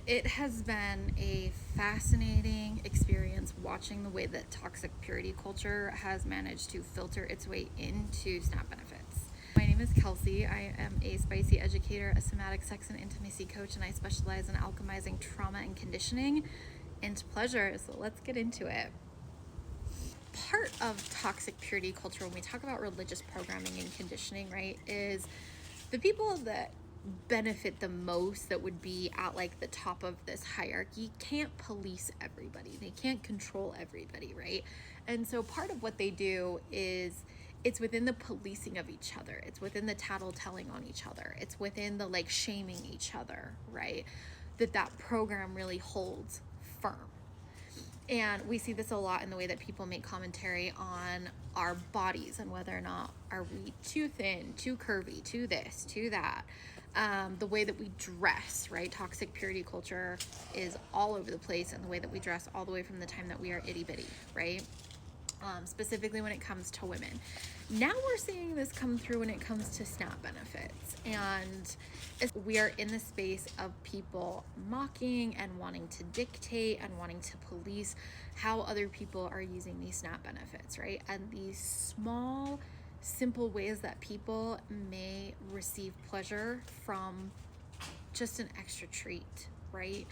It has been a fascinating experience watching the way that toxic purity culture has managed to filter its way into SNAP benefits. My name is Kelsey. I am a spicy educator, a somatic sex and intimacy coach, and I specialize in alchemizing trauma and conditioning into pleasure. So let's get into it. Part of toxic purity culture, when we talk about religious programming and conditioning, right, is the people that benefit the most, that would be at like the top of this hierarchy, can't police everybody. They can't control everybody, right? And so part of what they do is it's within the policing of each other. It's within the tattletelling on each other. It's within the like shaming each other, right? That program really holds firm. And we see this a lot in the way that people make commentary on our bodies and whether or not are we too thin, too curvy, too this, too that. The way that we dress, right? Toxic purity culture is all over the place, and the way that we dress all the way from the time that we are itty bitty, right? Specifically when it comes to women. Now we're seeing this come through when it comes to SNAP benefits, and we are in the space of people mocking and wanting to dictate and wanting to police how other people are using these SNAP benefits, right? And these small, simple ways that people may receive pleasure from just an extra treat, right?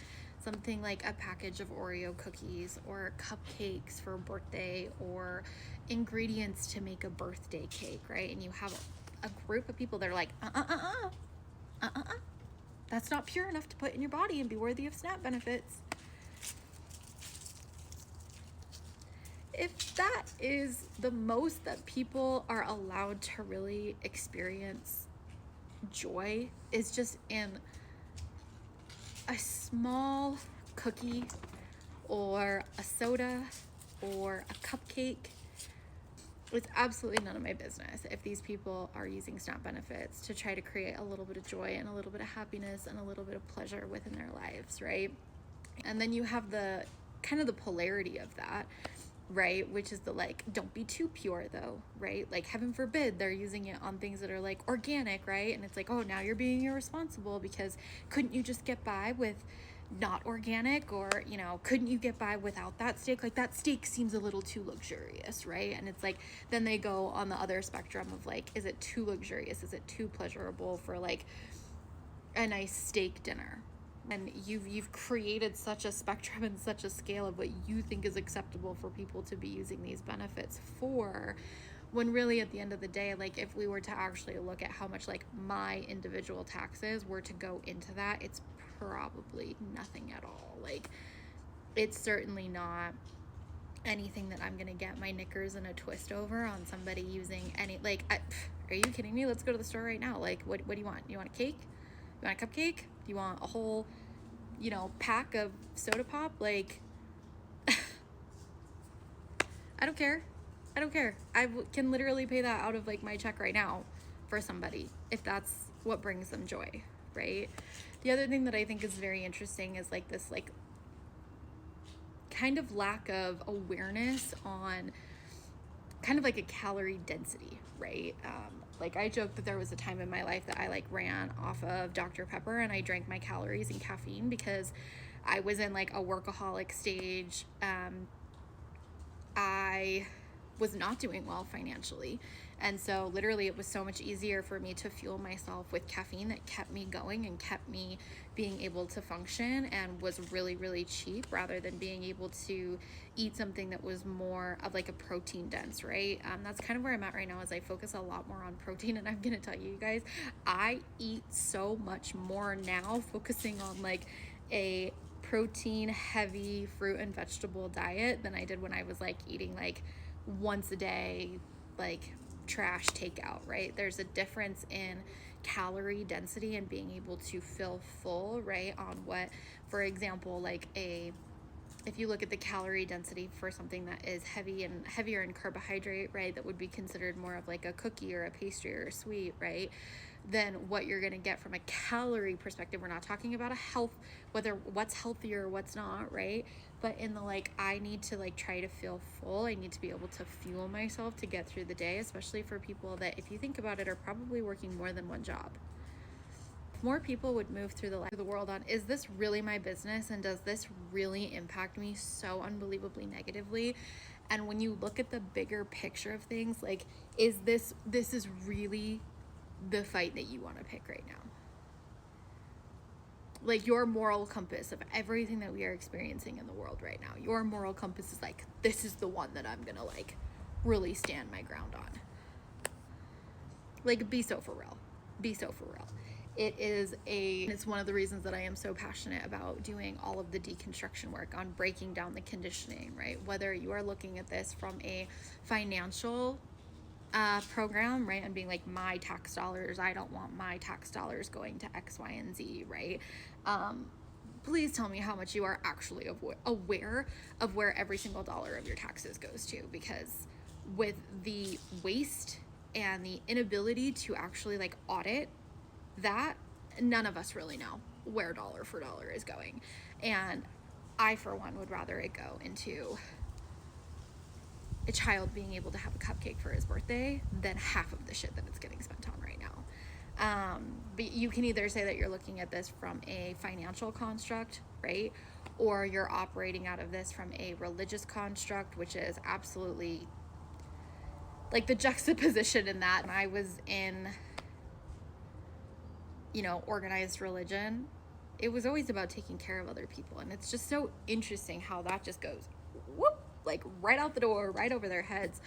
Something like a package of Oreo cookies or cupcakes for a birthday or ingredients to make a birthday cake, right? And you have a group of people that are like, that's not pure enough to put in your body and be worthy of SNAP benefits. If that is the most that people are allowed to really experience joy, is just in a small cookie or a soda or a cupcake, it's absolutely none of my business if these people are using SNAP benefits to try to create a little bit of joy and a little bit of happiness and a little bit of pleasure within their lives, right? And then you have the kind of the polarity of that, right? Which is the like, don't be too pure though, right? Like, heaven forbid they're using it on things that are like organic, right? And it's like, oh, now you're being irresponsible because couldn't you just get by with not organic? Or, you know, couldn't you get by without that steak? Like, that steak seems a little too luxurious, right? And it's like, then they go on the other spectrum of like, is it too luxurious? Is it too pleasurable for like a nice steak dinner? And you've created such a spectrum and such a scale of what you think is acceptable for people to be using these benefits for, when really at the end of the day, like, if we were to actually look at how much like my individual taxes were to go into that, it's probably nothing at all. Like, it's certainly not anything that I'm gonna get my knickers in a twist over on somebody using any, like, are you kidding me? Let's go to the store right now. Like, what do you want? You want a cake? You want a cupcake? Do you want a whole, you know, pack of soda pop? Like, I don't care. I don't care. Can literally pay that out of like my check right now for somebody if that's what brings them joy, right? The other thing that I think is very interesting is like this like kind of lack of awareness on kind of like a calorie density, right? Like, I joke that there was a time in my life that I like ran off of Dr. Pepper and I drank my calories and caffeine because I was in like a workaholic stage. I was not doing well financially. And so literally it was so much easier for me to fuel myself with caffeine that kept me going and kept me being able to function, and was really, really cheap, rather than being able to eat something that was more of like a protein dense, right? That's kind of where I'm at right now, is I focus a lot more on protein. And I'm going to tell you guys, I eat so much more now focusing on like a protein heavy fruit and vegetable diet than I did when I was like eating like once a day, like trash takeout, right? There's a difference in calorie density and being able to feel full, right? On what, for example, like if you look at the calorie density for something that is heavier in carbohydrate, right, that would be considered more of like a cookie or a pastry or a sweet, right, then what you're going to get from a calorie perspective, we're not talking about a health, whether what's healthier or what's not, right? But in the like, I need to like try to feel full. I need to be able to fuel myself to get through the day, especially for people that, if you think about it, are probably working more than one job. if more people would move through the world on, is this really my business, and does this really impact me so unbelievably negatively? And when you look at the bigger picture of things, like, is this is really the fight that you want to pick right now? Like, your moral compass of everything that we are experiencing in the world right now, your moral compass is like, this is the one that I'm gonna like really stand my ground on. Like, be so for real. Be so for real. It's one of the reasons that I am so passionate about doing all of the deconstruction work on breaking down the conditioning, right? Whether you are looking at this from a financial program, right, and being like, my tax dollars, I don't want my tax dollars going to X, Y, and Z, right? Please tell me how much you are actually aware of where every single dollar of your taxes goes to, because with the waste and the inability to actually like audit that, none of us really know where dollar for dollar is going. And I, for one, would rather it go into a child being able to have a cupcake for his birthday than half of the shit that it's getting spent on right now. But you can either say that you're looking at this from a financial construct, right? Or you're operating out of this from a religious construct, which is absolutely like the juxtaposition in that. When I was in, organized religion, it was always about taking care of other people. And it's just so interesting how that just goes whoop, like right out the door, right over their heads,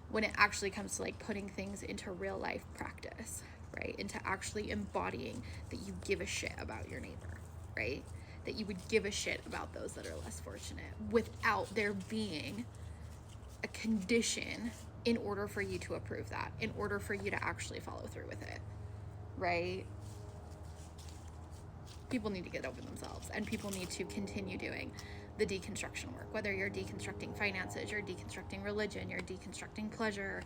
when it actually comes to like putting things into real life practice, right? Into actually embodying that you give a shit about your neighbor, right? That you would give a shit about those that are less fortunate, without there being a condition in order for you to approve that, in order for you to actually follow through with it, right? People need to get over themselves, and people need to continue doing the deconstruction work. Whether you're deconstructing finances, you're deconstructing religion, you're deconstructing pleasure,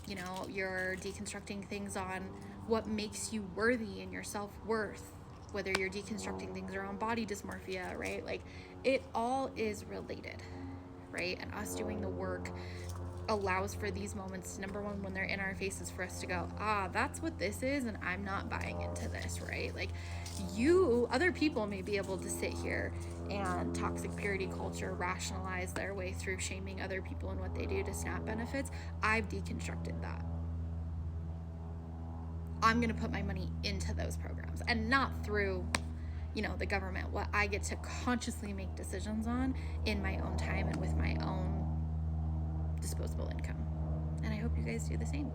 you're deconstructing things on what makes you worthy and your self-worth, whether you're deconstructing things around body dysmorphia, right? Like, it all is related, right? And us doing the work allows for these moments, number one, when they're in our faces, for us to go, that's what this is, and I'm not buying into this, right? Like, other people may be able to sit here and toxic purity culture rationalize their way through shaming other people and what they do to SNAP benefits. I've deconstructed that. I'm going to put my money into those programs, and not through the government. What I get to consciously make decisions on in my own time and with my own disposable income. And I hope you guys do the same.